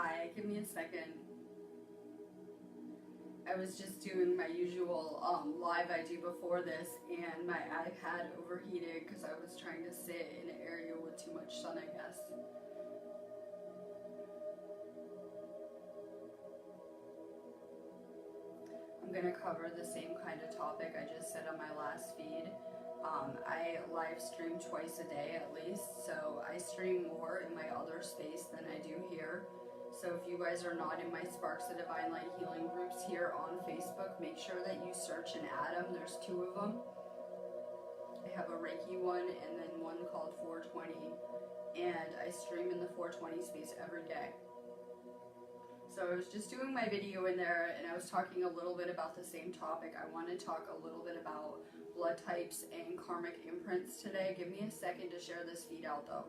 Hi, give me a second. I was just doing my usual live I do before this, and my iPad overheated because I was trying to sit in an area with too much sun, I guess. I'm going to cover the same kind of topic I just said on my last feed. I live stream twice a day at least, so I stream more in my other space than I do here. So if you guys are not in my Sparks of Divine Light Healing groups here on Facebook, make sure that you search and add them. There's 2 of them. I have a Reiki one and then one called 420. And I stream in the 420 space every day. So I was just doing my video in there and I was talking a little bit about the same topic. I want to talk a little bit about blood types and karmic imprints today. Give me a second to share this feed out though.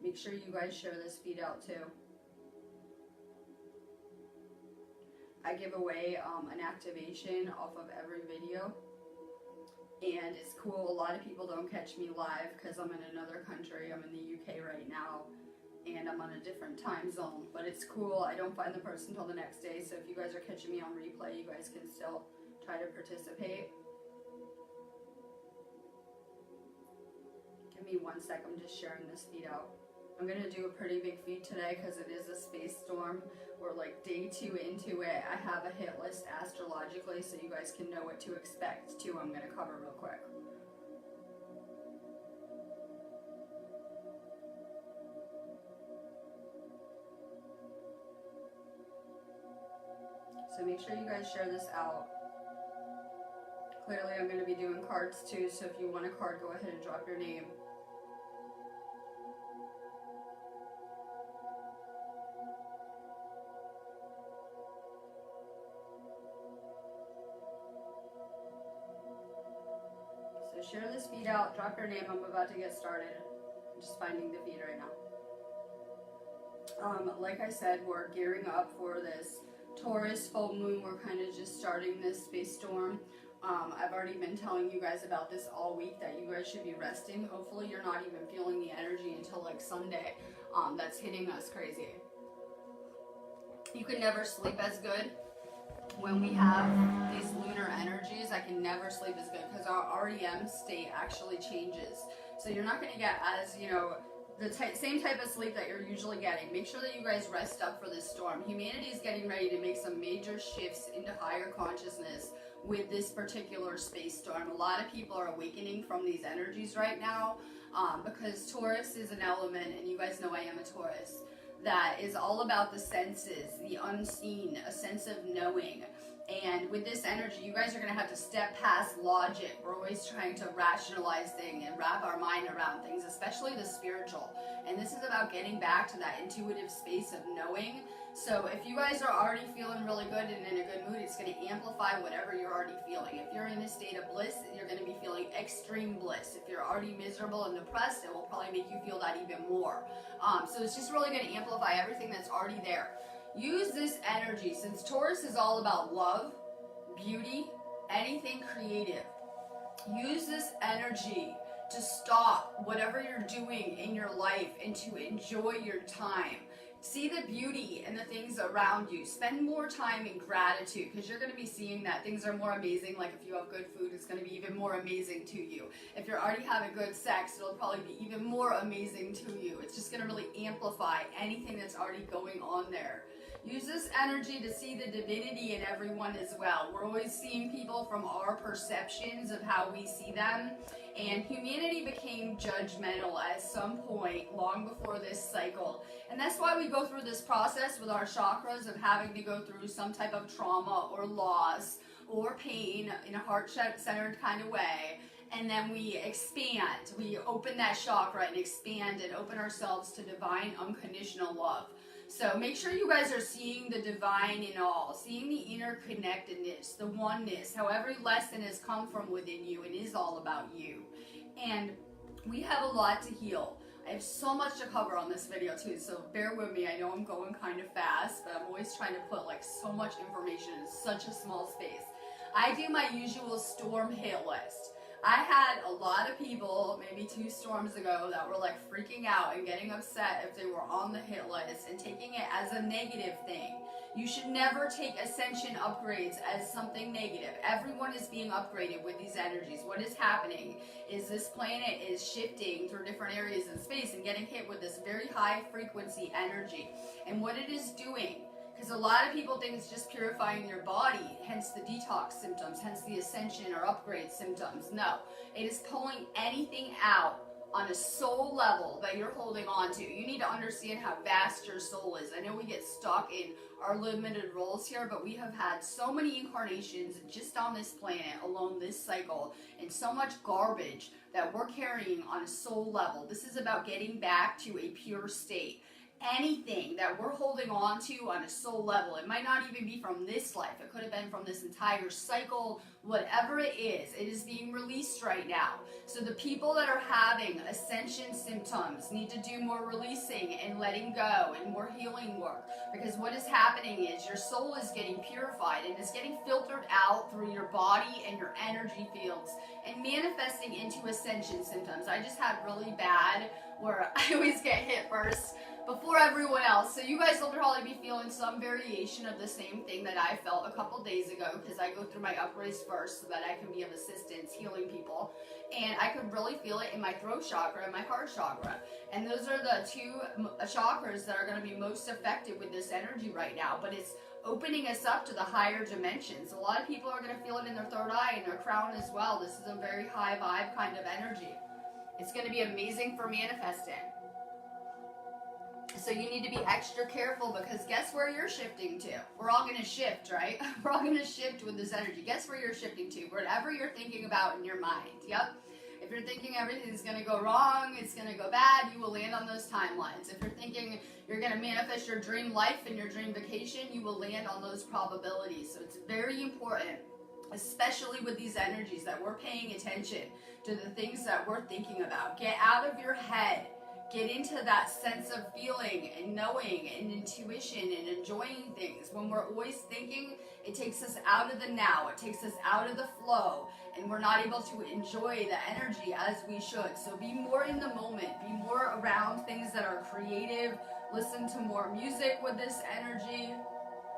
Make sure you guys share this feed out too. I give away an activation off of every video. And it's cool, a lot of people don't catch me live because I'm in another country. I'm in the UK right now and I'm on a different time zone. But it's cool, I don't find the person until the next day. So if you guys are catching me on replay, you guys can still try to participate. Give me 1 sec, I'm just sharing this feed out. I'm going to do a pretty big feed today because it is a space storm. We're like day 2 into it. I have a hit list astrologically so you guys can know what to expect too. I'm going to cover real quick. So make sure you guys share this out. Clearly I'm going to be doing cards too, so if you want a card, go ahead and drop your name. Share this feed out, drop your name, I'm about to get started. I'm just finding the feed right now. Like I said, we're gearing up for this Taurus full moon. We're kind of just starting this space storm. I've already been telling you guys about this all week, that you guys should be resting. Hopefully you're not even feeling the energy until like Sunday. That's hitting us crazy. You can never sleep as good when we have these lunar energies. I can never sleep as good because our REM state actually changes. So you're not going to get as, you know, the same type of sleep that you're usually getting. Make sure that you guys rest up for this storm. Humanity is getting ready to make some major shifts into higher consciousness with this particular space storm. A lot of people are awakening from these energies right now because Taurus is an element, and you guys know I am a Taurus, that is all about the senses, the unseen, a sense of knowing. And with this energy, you guys are going to have to step past logic. We're always trying to rationalize things and wrap our mind around things, especially the spiritual. And this is about getting back to that intuitive space of knowing. So if you guys are already feeling really good and in a good mood, it's going to amplify whatever you're already feeling. If you're in a state of bliss, you're going to be feeling extreme bliss. If you're already miserable and depressed, it will probably make you feel that even more. So it's just really going to amplify everything that's already there. Use this energy, since Taurus is all about love, beauty, anything creative. Use this energy to stop whatever you're doing in your life and to enjoy your time. See the beauty in the things around you. Spend more time in gratitude because you're going to be seeing that things are more amazing. Like if you have good food, it's going to be even more amazing to you. If you're already having good sex, it'll probably be even more amazing to you. It's just going to really amplify anything that's already going on there. Use this energy to see the divinity in everyone as well. We're always seeing people from our perceptions of how we see them. And humanity became judgmental at some point long before this cycle. And that's why we go through this process with our chakras of having to go through some type of trauma or loss or pain in a heart-centered kind of way. And then we expand. We open that chakra and expand and open ourselves to divine unconditional love. So make sure you guys are seeing the divine in all, seeing the interconnectedness, the oneness, how every lesson has come from within you and is all about you. And we have a lot to heal. I have so much to cover on this video too, so bear with me. I know I'm going kind of fast, but I'm always trying to put like so much information in such a small space. I do my usual storm hit list. I had a lot of people, maybe 2 storms ago, that were like freaking out and getting upset if they were on the hit list and taking it as a negative thing. You should never take ascension upgrades as something negative. Everyone is being upgraded with these energies. What is happening is this planet is shifting through different areas in space and getting hit with this very high frequency energy. And what it is doing, because a lot of people think it's just purifying your body, hence the detox symptoms, hence the ascension or upgrade symptoms. No, it is pulling anything out on a soul level that you're holding on to. You need to understand how vast your soul is. I know we get stuck in our limited roles here, but we have had so many incarnations just on this planet alone this cycle, and so much garbage that we're carrying on a soul level. This is about getting back to a pure state. Anything that we're holding on to on a soul level, it might not even be from this life, it could have been from this entire cycle, whatever it is being released right now. So the people that are having ascension symptoms need to do more releasing and letting go and more healing work, because what is happening is your soul is getting purified and it's getting filtered out through your body and your energy fields and manifesting into ascension symptoms. I just had really bad where I always get hit first before everyone else. So you guys will probably be feeling some variation of the same thing that I felt a couple days ago, because I go through my upgrades first so that I can be of assistance healing people. And I could really feel it in my throat chakra and my heart chakra. And those are the 2 chakras that are going to be most affected with this energy right now. But it's opening us up to the higher dimensions. A lot of people are going to feel it in their third eye and their crown as well. This is a very high vibe kind of energy. It's going to be amazing for manifesting. So you need to be extra careful, because guess where you're shifting to? We're all going to shift, right? We're all going to shift with this energy. Guess where you're shifting to? Whatever you're thinking about in your mind. Yep. If you're thinking everything's going to go wrong, it's going to go bad, you will land on those timelines. If you're thinking you're going to manifest your dream life and your dream vacation, you will land on those probabilities. So it's very important, especially with these energies, that we're paying attention to the things that we're thinking about. Get out of your head. Get into that sense of feeling and knowing and intuition and enjoying things. When we're always thinking, it takes us out of the now. It takes us out of the flow, and we're not able to enjoy the energy as we should. So be more in the moment. Be more around things that are creative. Listen to more music with this energy.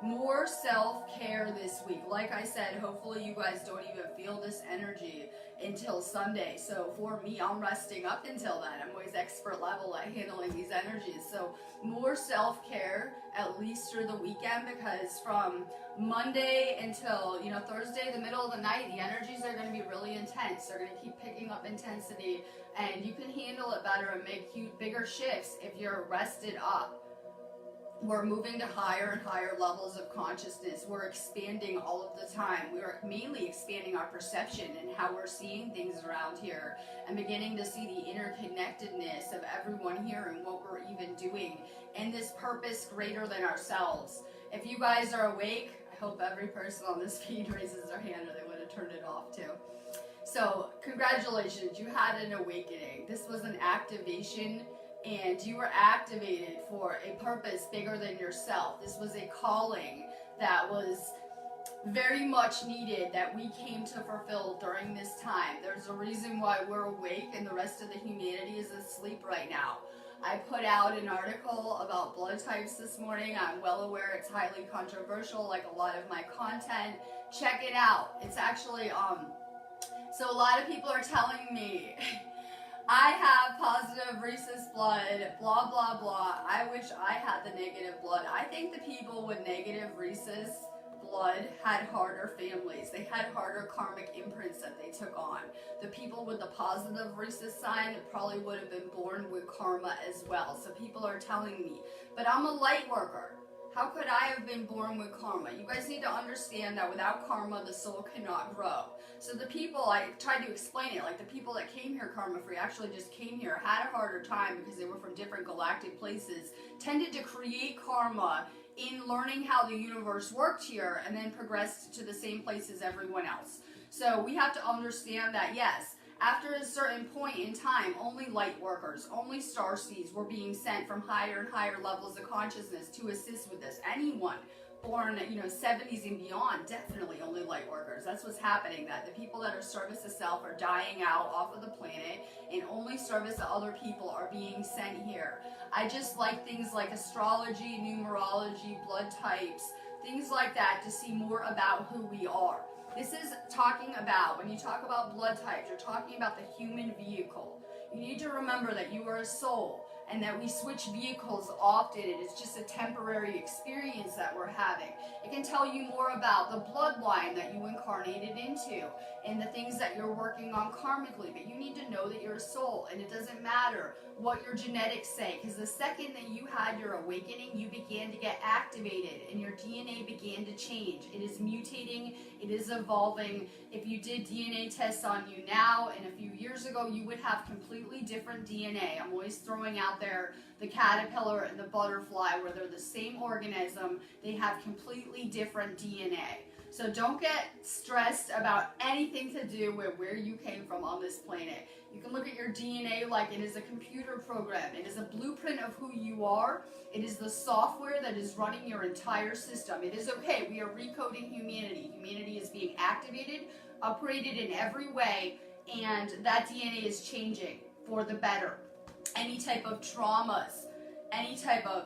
More self-care this week. Like I said, hopefully you guys don't even feel this energy until Sunday. So for me, I'm resting up until then. I'm always expert level at handling these energies. So more self-care, at least through the weekend, because from Monday until, Thursday, the middle of the night, the energies are going to be really intense. They're going to keep picking up intensity, and you can handle it better and make bigger shifts if you're rested up. We're moving to higher and higher levels of consciousness. We're expanding all of the time. We're mainly expanding our perception and how we're seeing things around here, and beginning to see the interconnectedness of everyone here and what we're even doing, and this purpose greater than ourselves. If you guys are awake, I hope every person on this feed raises their hand, or they would have turned it off too. So congratulations, you had an awakening. This was an activation, and you were activated for a purpose bigger than yourself. This was a calling that was very much needed, that we came to fulfill during this time. There's a reason why we're awake and the rest of the humanity is asleep right now. I put out an article about blood types this morning. I'm well aware it's highly controversial, like a lot of my content. Check it out. It's actually, so a lot of people are telling me, I have positive rhesus blood, blah, blah, blah. I wish I had the negative blood. I think the people with negative rhesus blood had harder families. They had harder karmic imprints that they took on. The people with the positive rhesus sign probably would have been born with karma as well. So people are telling me, but I'm a light worker. How could I have been born with karma? You guys need to understand that without karma, the soul cannot grow. So the people, I tried to explain it, like the people that came here karma-free actually just came here, had a harder time because they were from different galactic places, tended to create karma in learning how the universe worked here, and then progressed to the same place as everyone else. So we have to understand that, yes, after a certain point in time, only light workers, only starseeds were being sent from higher and higher levels of consciousness to assist with this. Anyone born, 70s and beyond, definitely only light workers. That's what's happening. That the people that are service to self are dying out off of the planet, and only service to other people are being sent here. I just like things like astrology, numerology, blood types, things like that, to see more about who we are. This is talking about, when you talk about blood types, you're talking about the human vehicle. You need to remember that you are a soul, and that we switch vehicles often, and it's just a temporary experience that we're having. It can tell you more about the bloodline that you incarnated into and the things that you're working on karmically, but you need to know that you're a soul, and it doesn't matter what your genetics say, because the second that you had your awakening, you began to get activated and your DNA began to change. It is mutating, it is evolving. If you did DNA tests on you now and a few years ago, you would have completely different DNA. I'm always throwing out there the caterpillar and the butterfly, where they're the same organism, they have completely different DNA. So don't get stressed about anything to do with where you came from on this planet. You can look at your DNA like it is a computer program. It is a blueprint of who you are. It is the software that is running your entire system. It is okay. We are recoding humanity. Humanity is being activated, upgraded in every way, and that DNA is changing for the better. Any type of traumas, any type of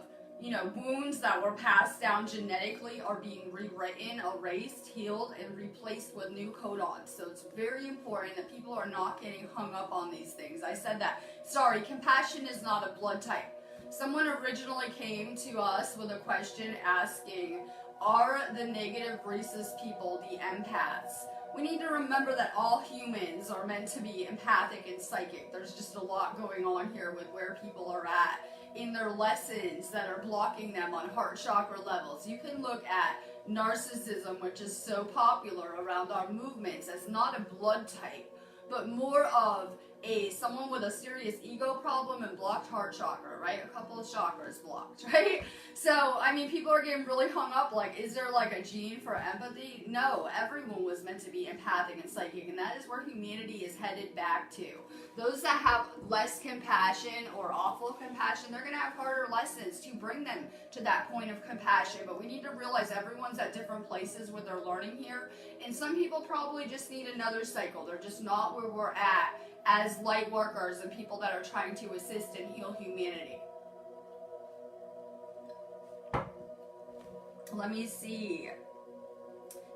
wounds that were passed down genetically are being rewritten, erased, healed, and replaced with new codons. So it's very important that people are not getting hung up on these things. I said that. Sorry, compassion is not a blood type. Someone originally came to us with a question asking, are the negative racist people the empaths? We need to remember that all humans are meant to be empathic and psychic. There's just a lot going on here with where people are at in their lessons that are blocking them on heart chakra levels. You can look at narcissism, which is so popular around our movements, as not a blood type, but more of someone with a serious ego problem and blocked heart chakra, right? A couple of chakras blocked, right? So, people are getting really hung up, like, is there like a gene for empathy? No, everyone was meant to be empathic and psychic, and that is where humanity is headed back to. Those that have less compassion or awful compassion, they're going to have harder lessons to bring them to that point of compassion, but we need to realize everyone's at different places with their learning here, and some people probably just need another cycle. They're just not where we're at as light workers and people that are trying to assist and heal humanity. Let me see.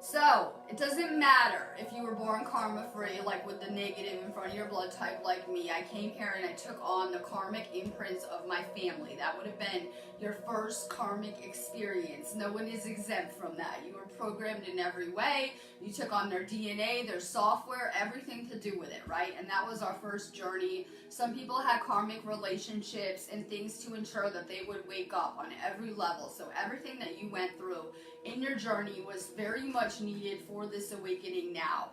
So, it doesn't matter if you were born karma-free, like with the negative in front of your blood type like me. I came here and I took on the karmic imprints of my family. That would have been your first karmic experience. No one is exempt from that. You were programmed in every way. You took on their DNA, their software, everything to do with it, right? And that was our first journey. Some people had karmic relationships and things to ensure that they would wake up on every level. So everything that you went through in your journey was very much needed for this awakening now.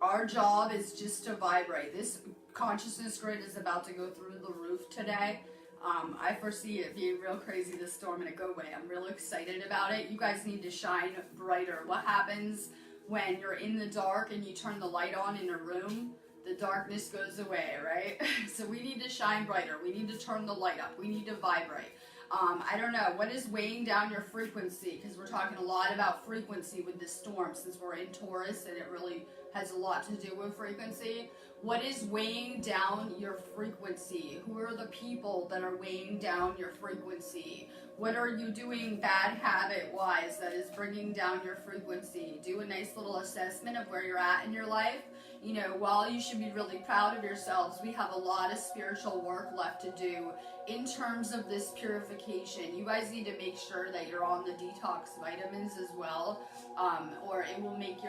Our job is just to vibrate. This consciousness grid is about to go through the roof today. I foresee it being real crazy, this storm, in a good way. I'm real excited about it. You guys need to shine brighter. What happens when you're in the dark and you turn the light on in a room? The darkness goes away, right? So we need to shine brighter. We need to turn the light up. We need to vibrate. I don't know, what is weighing down your frequency? Because we're talking a lot about frequency with this storm, since we're in Taurus and it really has a lot to do with frequency. What is weighing down your frequency? Who are the people that are weighing down your frequency? What are you doing bad habit-wise that is bringing down your frequency? Do a nice little assessment of where you're at in your life. While you should be really proud of yourselves, we have a lot of spiritual work left to do in terms of this purification. You guys need to make sure that you're on the detox vitamins as well, or it will make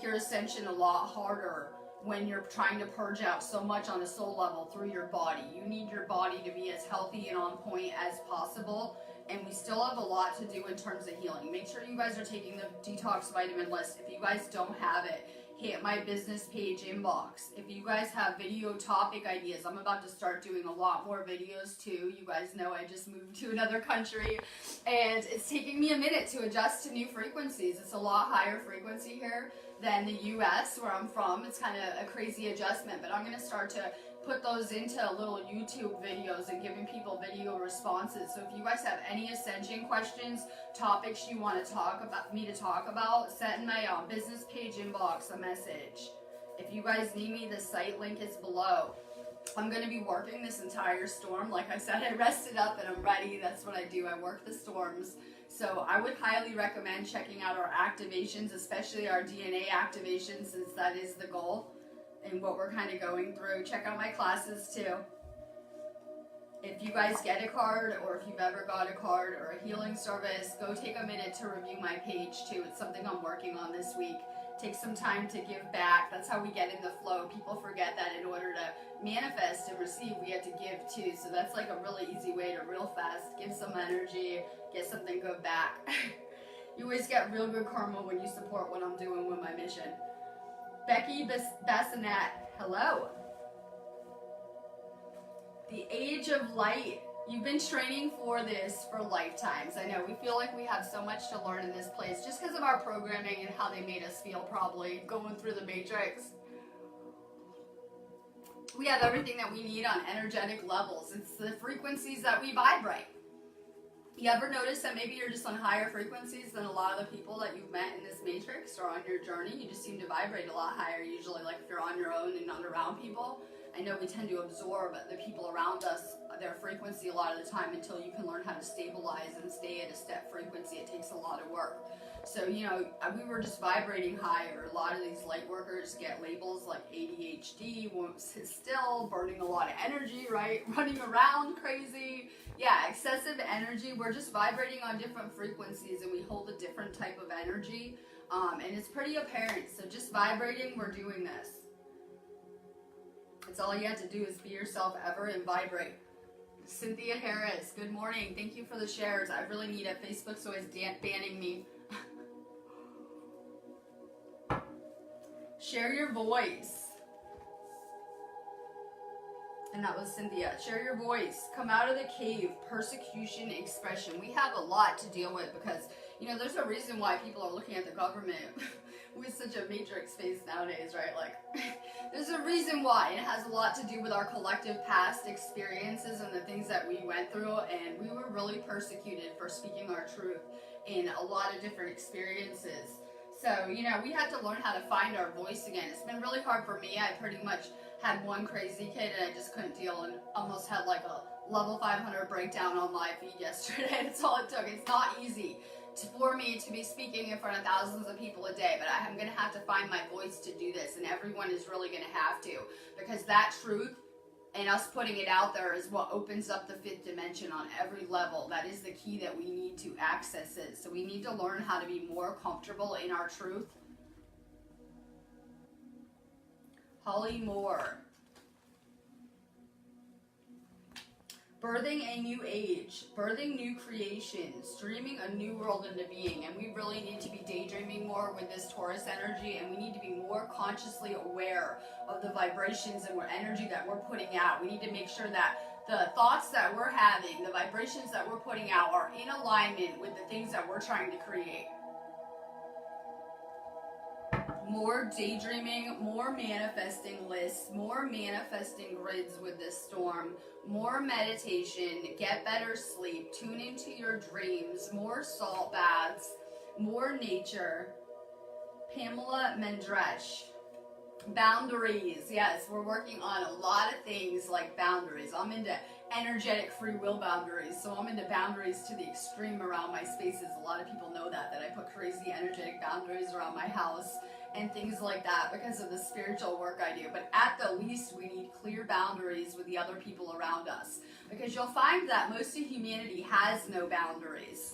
your ascension a lot harder when you're trying to purge out so much on a soul level through your body. You need your body to be as healthy and on point as possible, and we still have a lot to do in terms of healing. Make sure you guys are taking the detox vitamin list. If you guys don't have it, hit my business page inbox. If you guys have video topic ideas, I'm about to start doing a lot more videos too. You guys know I just moved to another country and it's taking me a minute to adjust to new frequencies. It's a lot higher frequency here than the US where I'm from. It's kind of a crazy adjustment, but I'm going to start to put those into little YouTube videos and giving people video responses. So if you guys have any ascension questions, topics you want to talk about, send in my business page inbox a message. If you guys need me, the site link is below. I'm going to be working this entire storm. Like I said, I rested up and I'm ready. That's what I do. I work the storms. So I would highly recommend checking out our activations, especially our DNA activations, since that is the goal and what we're kind of going through. Check out my classes too. If you guys get a card, or if you've ever got a card or a healing service, go take a minute to review my page too. It's something I'm working on this week. Take some time to give back. That's how we get in the flow. People forget that in order to manifest and receive, we have to give too. So that's like a really easy way to real fast give some energy, get something good back. You always get real good karma when you support what I'm doing with my mission. Becky Bassinet, hello. The Age of Light. You've been training for this for lifetimes. I know we feel like we have so much to learn in this place just because of our programming and how they made us feel, probably going through the matrix. We have everything that we need on energetic levels. It's the frequencies that we vibrate. You ever notice that maybe you're just on higher frequencies than a lot of the people that you've met in this matrix or on your journey? You just seem to vibrate a lot higher usually, like if you're on your own and not around people. I know we tend to absorb the people around us, their frequency a lot of the time, until you can learn how to stabilize and stay at a step frequency. It takes a lot of work. So, you know, we were just vibrating higher. A lot of these light workers get labels like ADHD, won't sit still, burning a lot of energy, right? Running around crazy. Yeah, excessive energy. We're just vibrating on different frequencies and we hold a different type of energy. And it's pretty apparent. So just vibrating, we're doing this. It's all you have to do is be yourself ever and vibrate. Cynthia Harris, good morning. Thank you for the shares. I really need it. Facebook's always banning me. Share your voice. And that was Cynthia. Share your voice. Come out of the cave. Persecution, expression. We have a lot to deal with because, you know, there's a reason why people are looking at the government with such a matrix face nowadays, right? Like, there's a reason why. It has a lot to do with our collective past experiences and the things that we went through, and we were really persecuted for speaking our truth in a lot of different experiences. So, you know, we had to learn how to find our voice again. It's been really hard for me. I pretty much had one crazy kid and I just couldn't deal and almost had like a level 500 breakdown on my feed yesterday. That's all it took. It's not easy for me to be speaking in front of thousands of people a day, but I'm going to have to find my voice to do this, and everyone is really going to have to, because that truth and us putting it out there is what opens up the fifth dimension on every level. That is the key that we need to access it. So we need to learn how to be more comfortable in our truth. Holly Moore. Birthing a new age, birthing new creations, dreaming a new world into being. And we really need to be daydreaming more with this Taurus energy, and we need to be more consciously aware of the vibrations and energy that we're putting out. We need to make sure that the thoughts that we're having, the vibrations that we're putting out, are in alignment with the things that we're trying to create. More daydreaming, more manifesting lists, more manifesting grids with this storm, more meditation, get better sleep, tune into your dreams, more salt baths, more nature. Pamela Mendresh. Boundaries. Yes, we're working on a lot of things like boundaries. I'm into energetic free will boundaries, so I'm into boundaries to the extreme around my spaces. A lot of people know that I put crazy energetic boundaries around my house and things like that because of the spiritual work I do. But at the least, we need clear boundaries with the other people around us, because you'll find that most of humanity has no boundaries.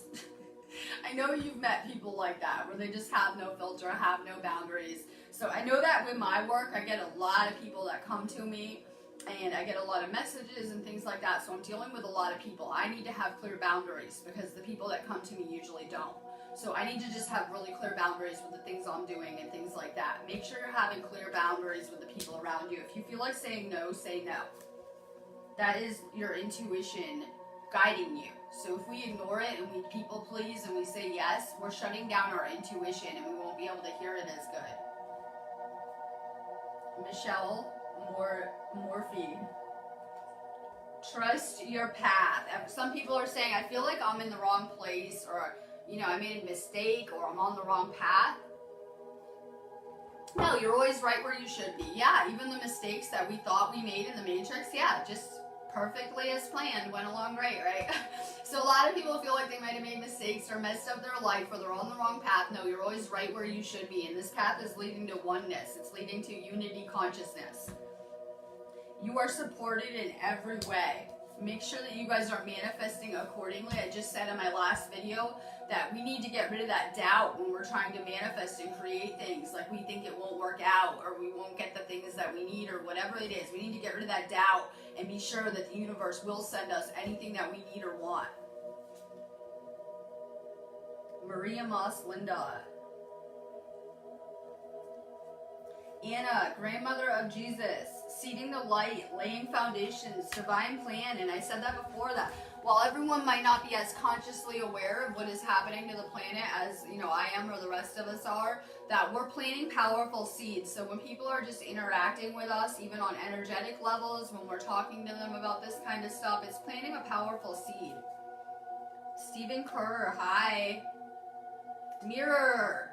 I know you've met people like that, where they just have no filter, have no boundaries. So I know that with my work, I get a lot of people that come to me, and I get a lot of messages and things like that. So I'm dealing with a lot of people. I need to have clear boundaries because the people that come to me usually don't. So I need to just have really clear boundaries with the things I'm doing and things like that. Make sure you're having clear boundaries with the people around you. If you feel like saying no, say no. That is your intuition guiding you. So if we ignore it and we people please and we say yes, we're shutting down our intuition and we won't be able to hear it as good. Michelle Morphe. Trust your path. Some people are saying, I feel like I'm in the wrong place, or, you know, I made a mistake, or I'm on the wrong path. No, you're always right where you should be. Yeah, even the mistakes that we thought we made in the Matrix, yeah, just perfectly as planned, went along great, right? So a lot of people feel like they might have made mistakes or messed up their life, or they're on the wrong path. No, you're always right where you should be, and this path is leading to oneness. It's leading to unity consciousness. You are supported in every way. Make sure that you guys are manifesting accordingly. I just said in my last video that we need to get rid of that doubt when we're trying to manifest and create things. Like we think it won't work out, or we won't get the things that we need, or whatever it is. We need to get rid of that doubt and be sure that the universe will send us anything that we need or want. Maria Moss Linda. Anna, grandmother of Jesus, seeding the light, laying foundations, divine plan. And I said that before, that while everyone might not be as consciously aware of what is happening to the planet as, you know, I am or the rest of us are, that we're planting powerful seeds. So when people are just interacting with us, even on energetic levels, when we're talking to them about this kind of stuff, it's planting a powerful seed. Stephen Kerr, hi. Mirror.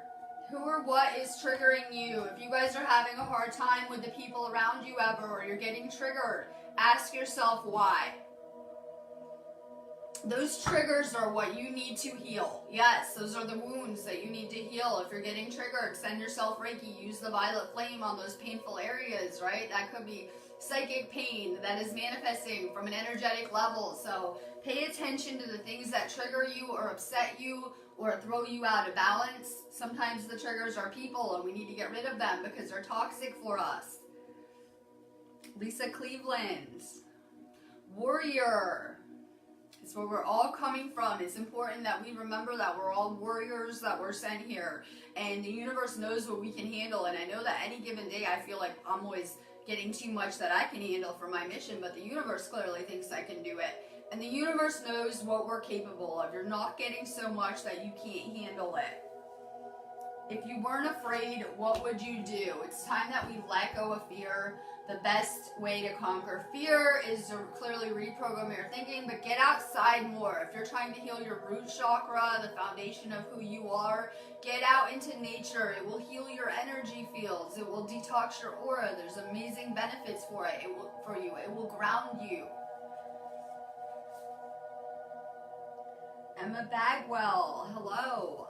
Who or what is triggering you? If you guys are having a hard time with the people around you ever, or you're getting triggered, ask yourself why. Those triggers are what you need to heal. Yes, those are the wounds that you need to heal. If you're getting triggered, send yourself Reiki. Use the violet flame on those painful areas, right? That could be psychic pain that is manifesting from an energetic level. So pay attention to the things that trigger you or upset you or throw you out of balance. Sometimes the triggers are people, and we need to get rid of them because they're toxic for us. Lisa Cleveland. Warrior. It's where we're all coming from. It's important that we remember that we're all warriors, that we're sent here. And the universe knows what we can handle. And I know that any given day I feel like I'm always getting too much that I can handle for my mission, but the universe clearly thinks I can do it. And the universe knows what we're capable of. You're not getting so much that you can't handle it. If you weren't afraid, what would you do? It's time that we let go of fear. The best way to conquer fear is to clearly reprogram your thinking, but get outside more. If you're trying to heal your root chakra, the foundation of who you are, get out into nature. It will heal your energy fields. It will detox your aura. There's amazing benefits for it. For you. It will ground you. Emma Bagwell, hello.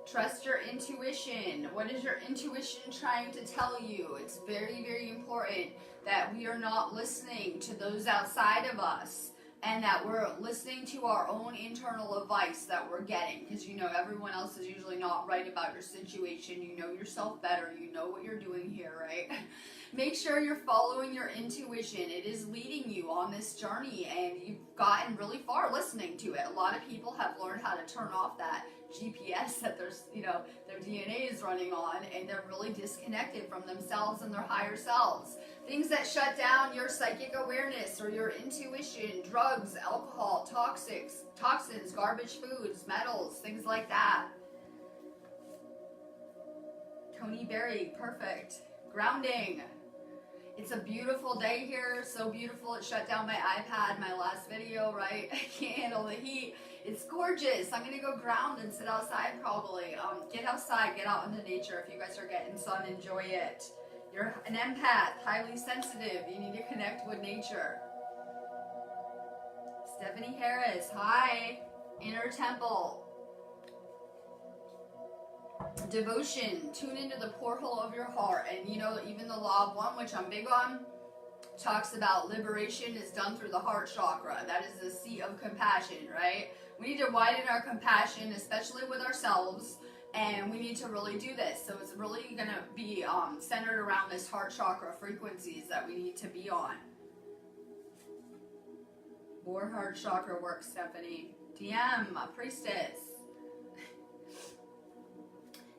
Trust your intuition. What is your intuition trying to tell you? It's very, very important that we are not listening to those outside of us, and that we're listening to our own internal advice that we're getting, because you know everyone else is usually not right about your situation. You know yourself better. You know what you're doing here, right? Make sure you're following your intuition. It is leading you on this journey, and you've gotten really far listening to it. A lot of people have learned how to turn off that GPS that their DNA is running on, and they're really disconnected from themselves and their higher selves. Things that shut down your psychic awareness or your intuition: drugs, alcohol, toxins, garbage foods, metals, things like that. Tony Berry, perfect. Grounding. It's a beautiful day here, so beautiful it shut down my iPad, my last video, right? I can't handle the heat. It's gorgeous. I'm gonna go ground and sit outside probably. Get outside, get out into nature. If you guys are getting sun, enjoy it. You're an empath, highly sensitive. You need to connect with nature. Stephanie Harris, hi. Inner Temple. Devotion, tune into the porthole of your heart. And you know, even the law of one, which I'm big on, talks about liberation is done through the heart chakra. That is the seat of compassion, right? We need to widen our compassion, especially with ourselves, and we need to really do this. So it's really going to be centered around this heart chakra frequencies that we need to be on. More heart chakra work, Stephanie. DM, priestess.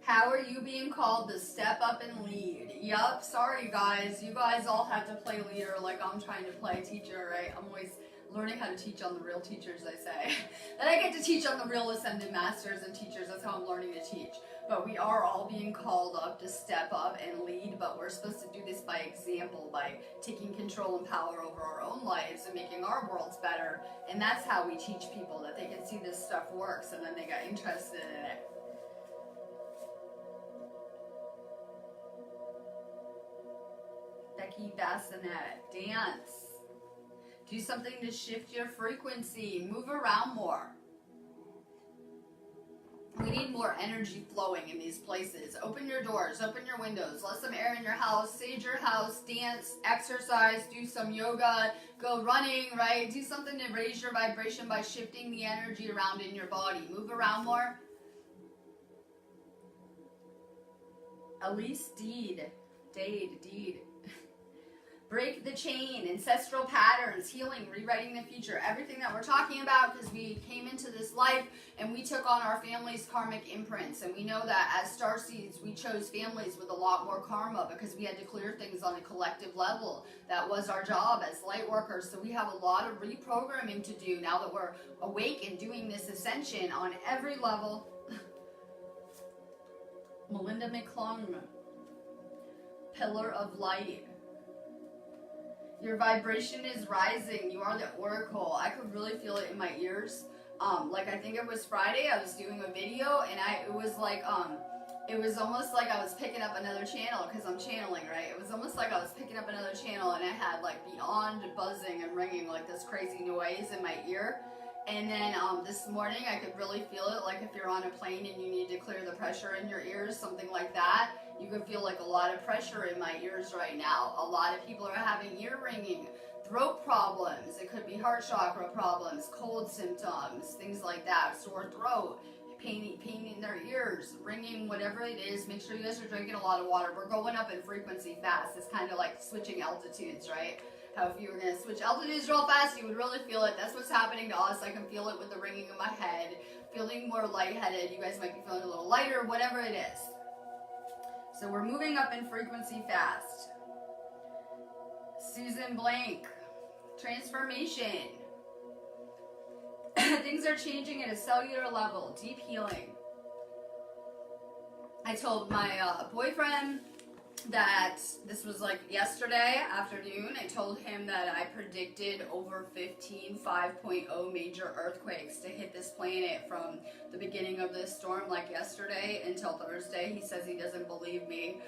How are you being called to step up and lead? Yup, sorry guys. You guys all have to play leader like I'm trying to play teacher, right? I'm always learning how to teach on the real teachers, I say. Then I get to teach on the real ascended masters and teachers. That's how I'm learning to teach. But we are all being called up to step up and lead, but we're supposed to do this by example, by taking control and power over our own lives and making our worlds better. And that's how we teach people, that they can see this stuff works, and then they get interested in it. Becky Bassinet, dance. Do something to shift your frequency. Move around more. We need more energy flowing in these places. Open your doors, open your windows, let some air in your house, sage your house, dance, exercise, do some yoga, go running, right? Do something to raise your vibration by shifting the energy around in your body. Move around more. Elise Deed. Break the chain, ancestral patterns, healing, rewriting the future, everything that we're talking about, because we came into this life and we took on our family's karmic imprints. And we know that as starseeds, we chose families with a lot more karma because we had to clear things on a collective level. That was our job as light workers. So we have a lot of reprogramming to do now that we're awake and doing this ascension on every level. Melinda McClung, Pillar of Light. Your vibration is rising. You are the oracle. I could really feel it in my ears. Like I think it was Friday, I was doing a video and it was almost like I was picking up another channel because I'm channeling, right? It was almost like I was picking up another channel and I had like beyond buzzing and ringing, like this crazy noise in my ear. And then this morning I could really feel it, like if you're on a plane and you need to clear the pressure in your ears, something like that. You could feel like a lot of pressure in my ears right now. A lot of people are having ear ringing, throat problems. It could be heart chakra problems, cold symptoms, things like that, sore throat, pain in their ears, ringing, whatever it is. Make sure you guys are drinking a lot of water. We're going up in frequency fast. It's kind of like switching altitudes, right? How if you were going to switch altitudes real fast, you would really feel it. That's what's happening to us. I can feel it with the ringing in my head, feeling more lightheaded. You guys might be feeling a little lighter, whatever it is. So we're moving up in frequency fast. Susan Blank, transformation. Things are changing at a cellular level, deep healing. I told my boyfriend that this was like yesterday afternoon. I told him that I predicted over 15 5.0 major earthquakes to hit this planet from the beginning of this storm, like yesterday until Thursday. He says he doesn't believe me.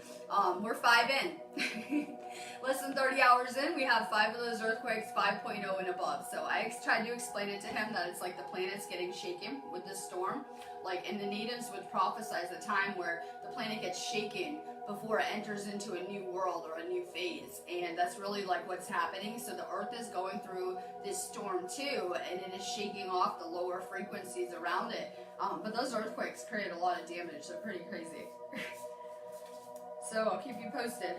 We're 5 in. Less than 30 hours in, we have 5 of those earthquakes, 5.0 and above. So I tried to explain it to him that it's like the planet's getting shaken with this storm. Like, and the natives would prophesize a time where the planet gets shaken before it enters into a new world or a new phase. And that's really like what's happening. So the earth is going through this storm too, and it is shaking off the lower frequencies around it. But those earthquakes create a lot of damage. They're pretty crazy. So I'll keep you posted.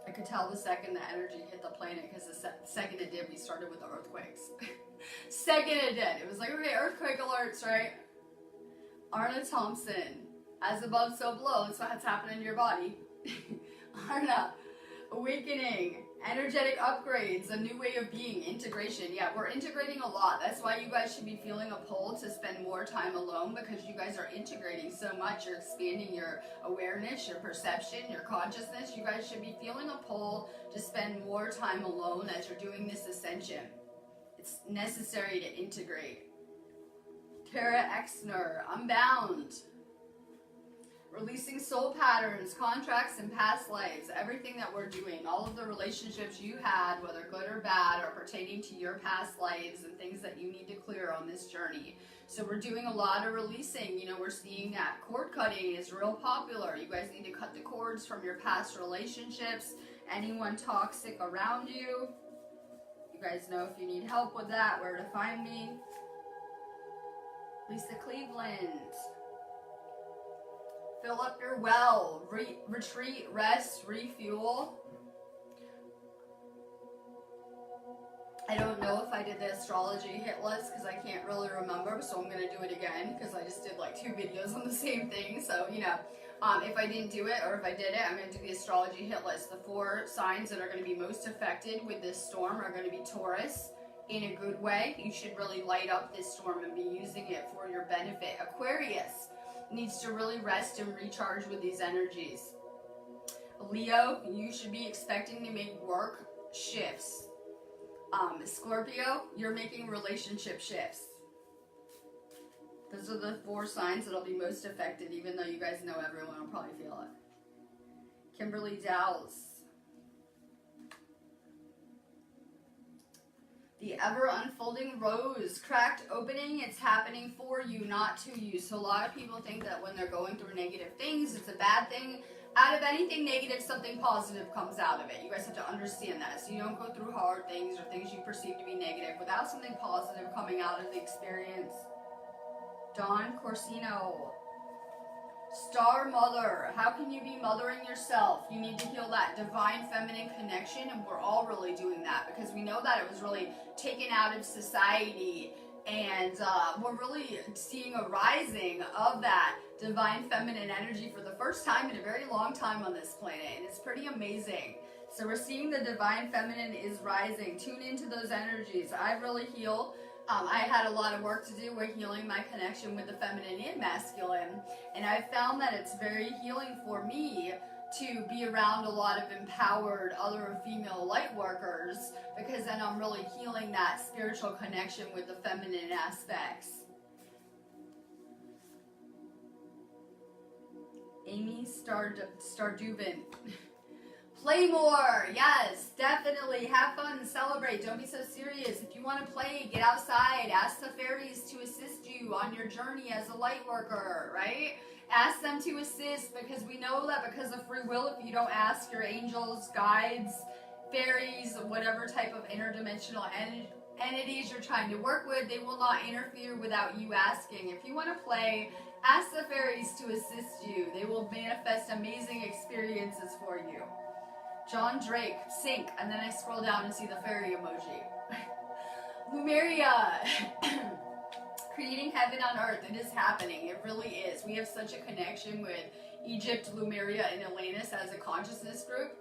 I could tell the second the energy hit the planet, because the second it did, we started with the earthquakes. Second it did. It was like, okay, earthquake alerts, right? Arna Thompson, as above, so below. That's what's happening in your body. Arna, awakening, energetic upgrades, a new way of being, integration. Yeah, we're integrating a lot. That's why you guys should be feeling a pull to spend more time alone, because you guys are integrating so much. You're expanding your awareness, your perception, your consciousness. You guys should be feeling a pull to spend more time alone as you're doing this ascension. It's necessary to integrate. Tara Exner, Unbound. Releasing soul patterns, contracts, and past lives. Everything that we're doing, all of the relationships you had, whether good or bad, are pertaining to your past lives and things that you need to clear on this journey. So we're doing a lot of releasing. You know, we're seeing that cord cutting is real popular. You guys need to cut the cords from your past relationships, anyone toxic around you. You guys know if you need help with that, where to find me. Lisa Cleveland. Fill up your well. Retreat, rest, refuel. I don't know if I did the astrology hit list because I can't really remember, so I'm going to do it again because I just did like 2 videos on the same thing. So, you know, if I didn't do it or if I did it, I'm going to do the astrology hit list. The 4 signs that are going to be most affected with this storm are going to be Taurus, in a good way. You should really light up this storm and be using it for your benefit. Aquarius needs to really rest and recharge with these energies. Leo, you should be expecting to make work shifts. Scorpio, you're making relationship shifts. Those are the 4 signs that'll be most affected, even though you guys know everyone will probably feel it. Kimberly Dowles. The ever unfolding rose, cracked opening, it's happening for you, not to you. So a lot of people think that when they're going through negative things, it's a bad thing. Out of anything negative, something positive comes out of it. You guys have to understand that. So you don't go through hard things or things you perceive to be negative without something positive coming out of the experience. Dawn Corsino. Star Mother, how can you be mothering yourself? You need to heal that divine feminine connection, and we're all really doing that because we know that it was really taken out of society, and we're really seeing a rising of that divine feminine energy for the first time in a very long time on this planet, and it's pretty amazing. So we're seeing the divine feminine is rising. Tune into those energies. I really heal. I had a lot of work to do with healing my connection with the feminine and masculine, and I found that it's very healing for me to be around a lot of empowered other female light workers, because then I'm really healing that spiritual connection with the feminine aspects. Amy Stardubin. Play more. Yes, definitely. Have fun. Celebrate. Don't be so serious. If you want to play, get outside. Ask the fairies to assist you on your journey as a light worker, right? Ask them to assist, because we know that because of free will, if you don't ask your angels, guides, fairies, whatever type of interdimensional entities you're trying to work with, they will not interfere without you asking. If you want to play, ask the fairies to assist you. They will manifest amazing experiences for you. John Drake, sync, and then I scroll down and see the fairy emoji. Lumeria, creating heaven on earth. It is happening. It really is. We have such a connection with Egypt, Lumeria, and Atlantis as a consciousness group.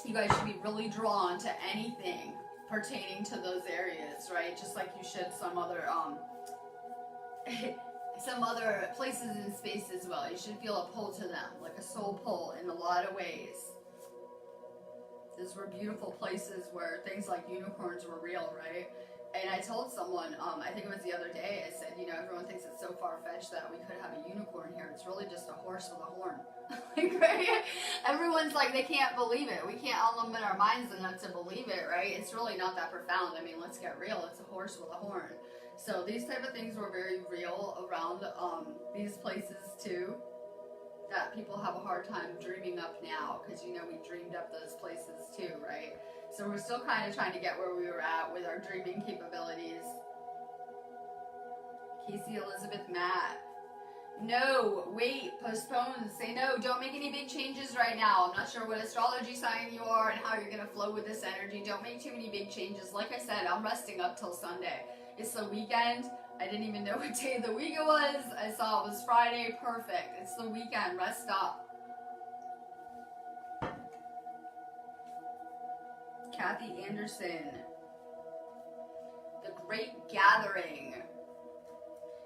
You guys should be really drawn to anything pertaining to those areas, right? Just like you should some other places in space as well. You should feel a pull to them, like a soul pull in a lot of ways. Those were beautiful places where things like unicorns were real, right? And I told someone, I think it was the other day, I said, everyone thinks it's so far-fetched that we could have a unicorn here. It's really just a horse with a horn. Like, right? Everyone's like, they can't believe it. We can't unlimit our minds enough to believe it, right? It's really not that profound. I mean, let's get real. It's a horse with a horn. So these type of things were very real around these places too, that people have a hard time dreaming up now, because we dreamed up those places too, right? So we're still kind of trying to get where we were at with our dreaming capabilities. Casey Elizabeth Matt. No, wait, postpone, say no, don't make any big changes right now. I'm not sure what astrology sign you are and how you're going to flow with this energy. Don't make too many big changes. Like I said, I'm resting up till Sunday. It's the weekend. I didn't even know what day of the week it was. I saw it was Friday. Perfect. It's the weekend. Rest up. Kathy Anderson. The Great Gathering.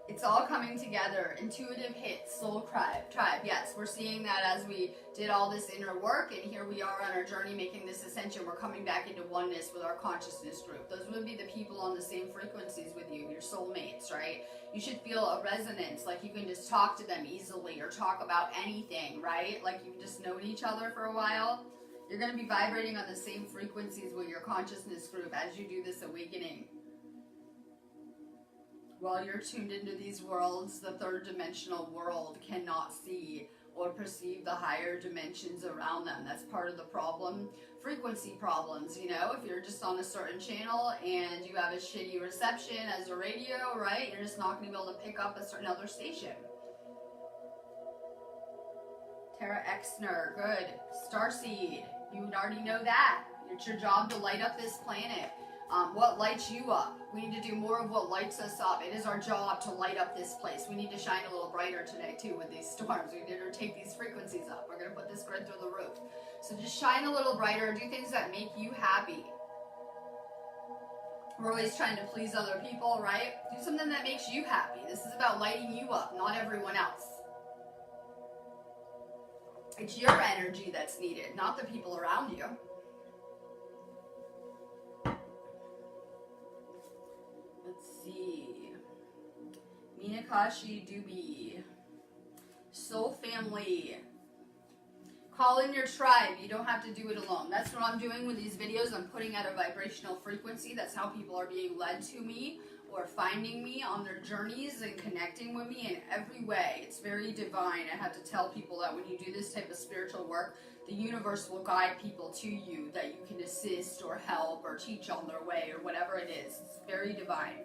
It's all coming together. Intuitive hit, soul tribe. Yes, we're seeing that as we did all this inner work, and here we are on our journey making this ascension. We're coming back into oneness with our consciousness group. Those would be the people on the same frequencies with you, your soulmates, right? You should feel a resonance, like you can just talk to them easily or talk about anything, right? Like you've just known each other for a while. You're going to be vibrating on the same frequencies with your consciousness group as you do this awakening. While you're tuned into these worlds, the third dimensional world cannot see or perceive the higher dimensions around them. That's part of the problem. Frequency problems, if you're just on a certain channel and you have a shitty reception as a radio, right? You're just not going to be able to pick up a certain other station. Tara Exner, good. Starseed, you already know that. It's your job to light up this planet. What lights you up? We need to do more of what lights us up. It is our job to light up this place. We need to shine a little brighter today too with these storms. We need to take these frequencies up. We're going to put this grid through the roof. So just shine a little brighter. Do things that make you happy. We're always trying to please other people, right? Do something that makes you happy. This is about lighting you up, not everyone else. It's your energy that's needed, not the people around you. Let's see. Minakashi Doobie. Soul family. Call in your tribe. You don't have to do it alone. That's what I'm doing with these videos. I'm putting out a vibrational frequency. That's how people are being led to me or finding me on their journeys and connecting with me in every way. It's very divine. I have to tell people that when you do this type of spiritual work, the universe will guide people to you that you can assist or help or teach on their way or whatever it is. It's very divine.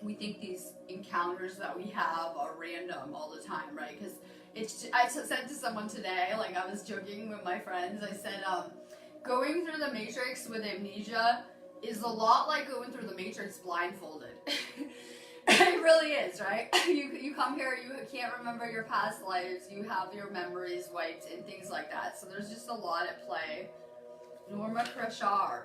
We think these encounters that we have are random all the time, right? Because I said to someone today, like I was joking with my friends, I said, going through the Matrix with amnesia is a lot like going through the Matrix blindfolded. It really is, right? You come here, you can't remember your past lives, you have your memories wiped and things like that. So there's just a lot at play. Norma Krishar.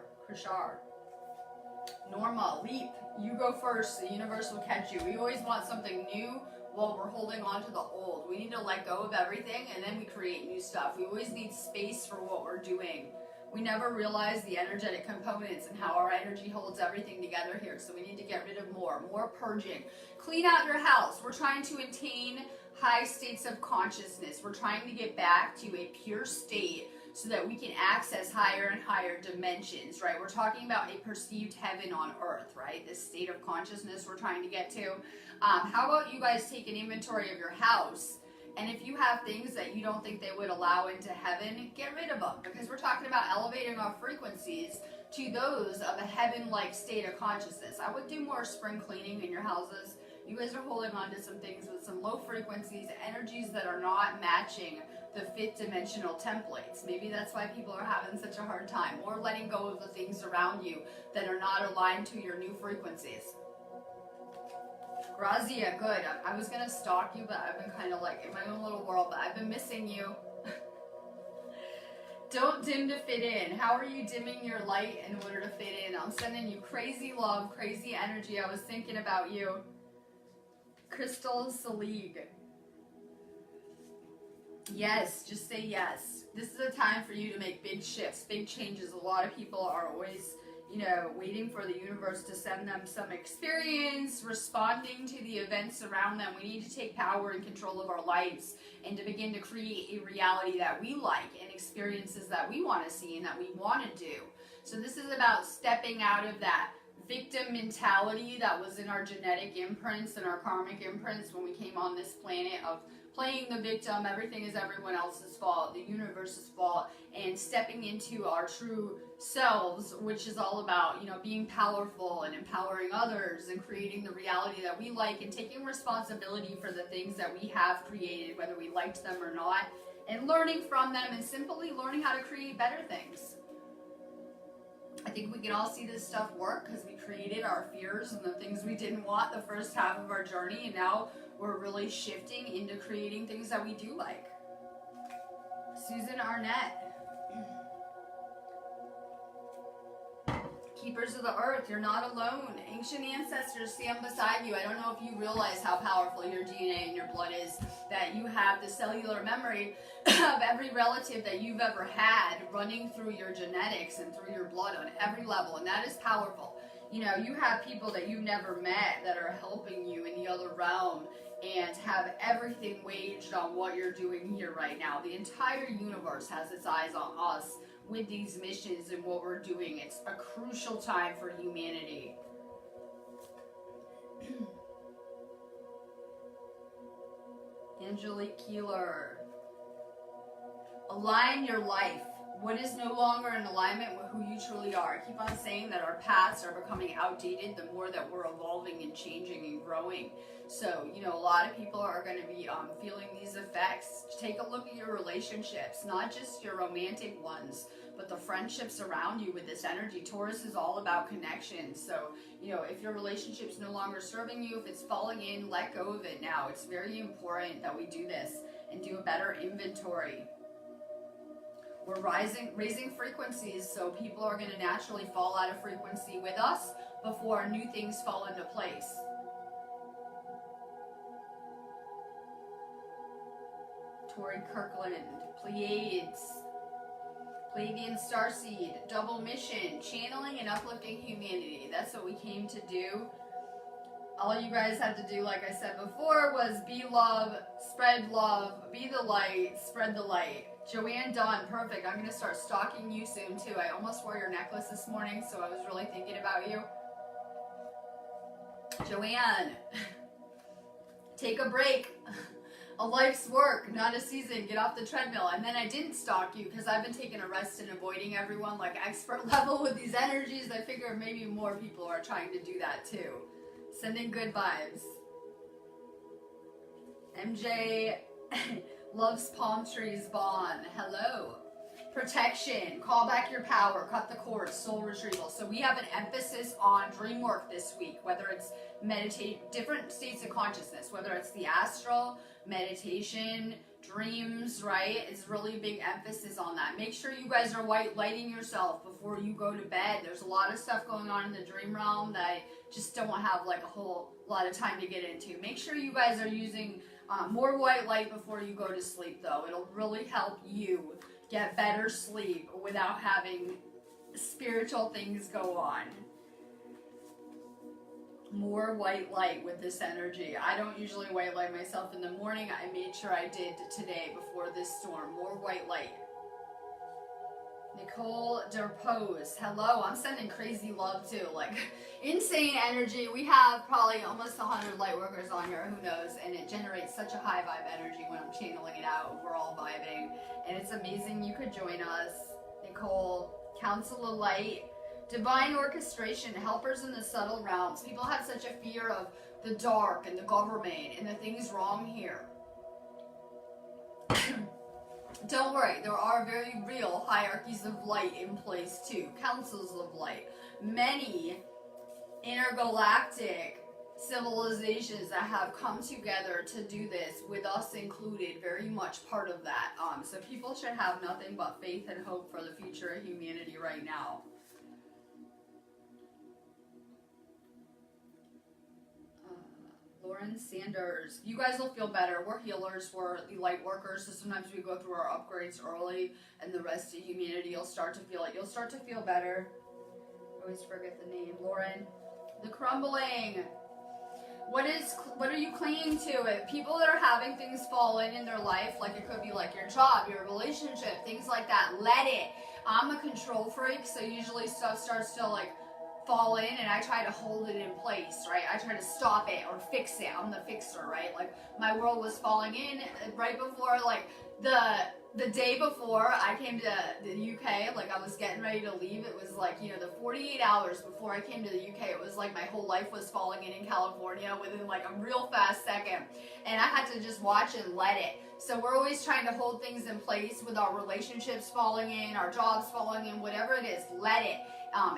Norma, leap. You go first. The universe will catch you. We always want something new while we're holding on to the old. We need to let go of everything and then we create new stuff. We always need space for what we're doing. We never realize the energetic components and how our energy holds everything together here. So we need to get rid of more purging. Clean out your house. We're trying to attain high states of consciousness. We're trying to get back to a pure state so that we can access higher and higher dimensions, right? We're talking about a perceived heaven on earth, right? This state of consciousness we're trying to get to. How about you guys take an inventory of your house, and if you have things that you don't think they would allow into heaven, get rid of them, because we're talking about elevating our frequencies to those of a heaven-like state of consciousness. I would do more spring cleaning in your houses. You guys are holding on to some things with some low frequencies, energies that are not matching the fifth dimensional templates. Maybe that's why people are having such a hard time, or letting go of the things around you that are not aligned to your new frequencies. Grazia, good. I was gonna stalk you, but I've been kind of like in my own little world, but I've been missing you. Don't dim to fit in. How are you dimming your light in order to fit in? I'm sending you crazy love, crazy energy. I was thinking about you. Crystal Salig. Yes, just say yes. This is a time for you to make big shifts, big changes. A lot of people are always, waiting for the universe to send them some experience, responding to the events around them. We need to take power and control of our lives and to begin to create a reality that we like and experiences that we want to see and that we want to do. So this is about stepping out of that victim mentality that was in our genetic imprints and our karmic imprints when we came on this planet of playing the victim, everything is everyone else's fault, the universe's fault, and stepping into our true selves, which is all about, being powerful and empowering others and creating the reality that we like and taking responsibility for the things that we have created, whether we liked them or not, and learning from them and simply learning how to create better things. I think we can all see this stuff work because we created our fears and the things we didn't want the first half of our journey, and now we're really shifting into creating things that we do like. Susan Arnett. Keepers of the earth, you're not alone. Ancient ancestors stand beside you. I don't know if you realize how powerful your DNA and your blood is, that you have the cellular memory of every relative that you've ever had running through your genetics and through your blood on every level, and that is powerful. You have people that you've never met that are helping you in the other realm and have everything waged on what you're doing here right now. The entire universe has its eyes on us with these missions and what we're doing. It's a crucial time for humanity. Angelique Keeler. Align your life. What is no longer in alignment with who you truly are? I keep on saying that our paths are becoming outdated the more that we're evolving and changing and growing. So, a lot of people are going to be feeling these effects. Take a look at your relationships, not just your romantic ones, but the friendships around you with this energy. Taurus is all about connection. So, if your relationship's no longer serving you, if it's falling in, let go of it now. It's very important that we do this and do a better inventory. We're raising frequencies, so people are going to naturally fall out of frequency with us before new things fall into place. Tori Kirkland, Pleiades, Pleiadian Starseed, Double Mission, channeling and uplifting humanity. That's what we came to do. All you guys had to do, like I said before, was be love, be the light, spread the light. Joanne Dunn, perfect. I'm going to start stalking you soon too. I almost wore your necklace this morning, so I was really thinking about you. Joanne, take a break. A life's work, not a season. Get off the treadmill. And then I didn't stalk you because I've been taking a rest and avoiding everyone like expert level with these energies. I figure maybe more people are trying to do that too. Sending good vibes. MJ loves palm trees. Vaughn, hello. Protection, call back your power, cut the cords, soul retrieval. So we have an emphasis on dream work this week, whether it's meditate, different states of consciousness, whether it's the astral, meditation, dreams, right? It's really big emphasis on that. Make sure you guys are white lighting yourself before you go to bed. There's a lot of stuff going on in the dream realm that I just don't have like a whole lot of time to get into. Make sure you guys are using more white light before you go to sleep though. It'll really help you get better sleep without having spiritual things go on. More white light with this energy. I don't usually white light myself in the morning. I made sure I did today before this storm. More white light. Nicole Derpose, hello. I'm sending crazy love too. Like insane energy. We have probably almost 100 light workers on here. Who knows? And it generates such a high vibe energy when I'm channeling it out. We're all vibing. And it's amazing you could join us. Nicole, Council of Light. Divine orchestration, helpers in the subtle realms. People have such a fear of the dark and the government and the things wrong here. Don't worry, there are very real hierarchies of light in place too. Councils of light. Many intergalactic civilizations that have come together to do this, with us included, very much part of that. So people should have nothing but faith and hope for the future of humanity right now. Lauren Sanders, you guys will feel better. We're healers, we're the light workers, so sometimes we go through our upgrades early, and the rest of humanity, you'll start to feel it. You'll start to feel better. I always forget the name. Lauren, the crumbling. What are you clinging to? People that are having things fall in their life, like it could be like your job, your relationship, things like that. Let it. I'm a control freak, so usually stuff starts to like fall in and I try to hold it in place, right? I try to stop it or fix it. I'm the fixer, right? Like my world was falling in right before, like the day before I came to the UK, like I was getting ready to leave. It was like, you know, the 48 hours before I came to the UK, it was like my whole life was falling in California within like a real fast second. And I had to just watch and let it. So we're always trying to hold things in place with our relationships falling in, our jobs falling in, whatever it is, let it.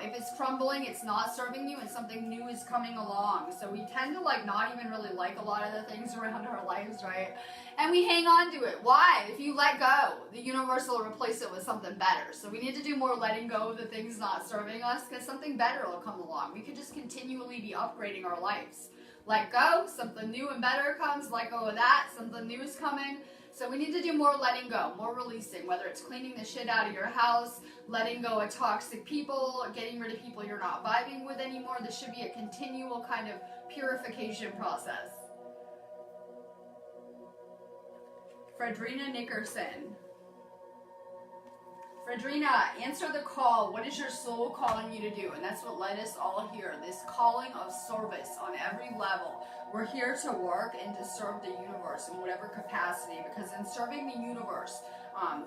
If it's crumbling, it's not serving you and something new is coming along. So we tend to like not even really like a lot of the things around our lives, right? And we hang on to it. Why? If you let go, the universe will replace it with something better. So we need to do more letting go of the things not serving us, because something better will come along. We could just continually be upgrading our lives. Let go, something new and better comes. Let go of that, something new is coming. So we need to do more letting go, more releasing, whether it's cleaning the shit out of your house, letting go of toxic people, getting rid of people you're not vibing with anymore. This should be a continual kind of purification process. Fredrina Nickerson. Fredrina, answer the call. What is your soul calling you to do? And that's what led us all here. This calling of service on every level. We're here to work and to serve the universe in whatever capacity, because in serving the universe,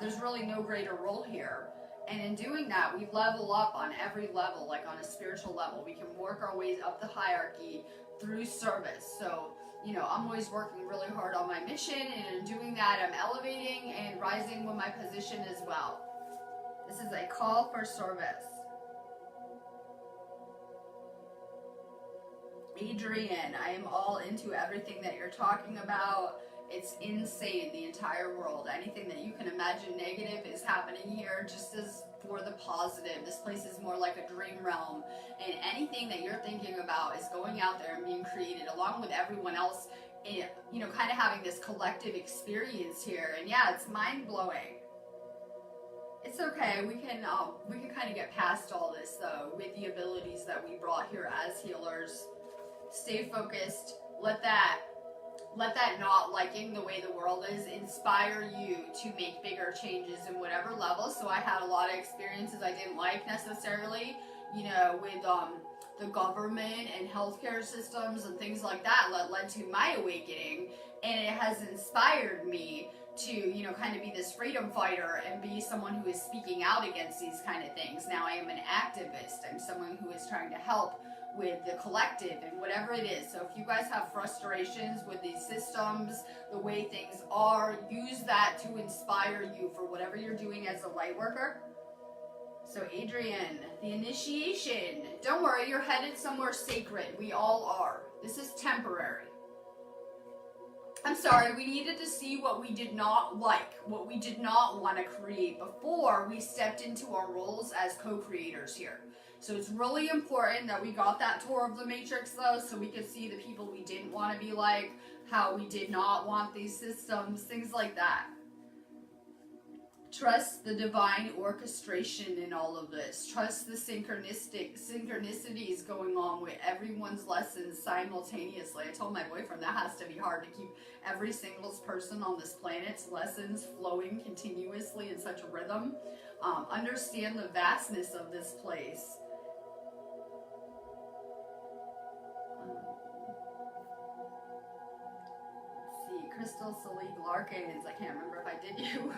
there's really no greater role here. And in doing that, we level up on every level, like on a spiritual level. We can work our ways up the hierarchy through service. So, you know, I'm always working really hard on my mission, and in doing that, I'm elevating and rising with my position as well. This is a call for service. Adrian, I am all into everything that you're talking about. It's insane, the entire world. Anything that you can imagine negative is happening here, just as for the positive. This place is more like a dream realm, and anything that you're thinking about is going out there and being created along with everyone else, you know, kind of having this collective experience here. And yeah, it's mind-blowing. It's okay. We can kind of get past all this though with the abilities that we brought here as healers. Stay focused. Let that not liking the way the world is inspire you to make bigger changes in whatever level. So I had a lot of experiences I didn't like necessarily, you know, with the government and healthcare systems and things like that led to my awakening, and it has inspired me to, you know, kind of be this freedom fighter and be someone who is speaking out against these kind of things. Now I am an activist. I'm someone who is trying to help with the collective and whatever it is. So if you guys have frustrations with these systems, the way things are, use that to inspire you for whatever you're doing as a light worker. So Adrian, the initiation. Don't worry, you're headed somewhere sacred. We all are. This is temporary. I'm sorry, we needed to see what we did not like, what we did not want to create before we stepped into our roles as co-creators here. So it's really important that we got that tour of the Matrix though, so we could see the people we didn't want to be like, how we did not want these systems, things like that. Trust the divine orchestration in all of this. Trust the synchronicities going on with everyone's lessons simultaneously. I told my boyfriend that has to be hard to keep every single person on this planet's lessons flowing continuously in such a rhythm. Understand the vastness of this place. Let's see, Crystal Salik Larkins. I can't remember if I did you.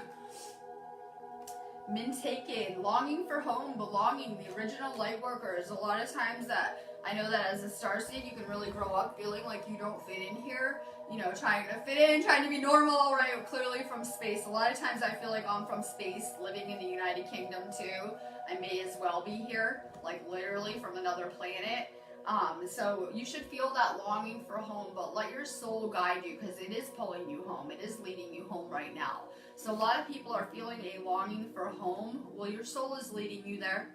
Mintaken, longing for home, belonging, the original light workers. A lot of times that I know that as a starseed, you can really grow up feeling like you don't fit in here, you know, trying to fit in, trying to be normal, right? Clearly from space. A lot of times I feel like I'm from space, living in the United Kingdom too. I may as well be here, like literally from another planet. So you should feel that longing for home, but let your soul guide you, because it is pulling you home. It is leading you home right now. So a lot of people are feeling a longing for home. Well, your soul is leading you there.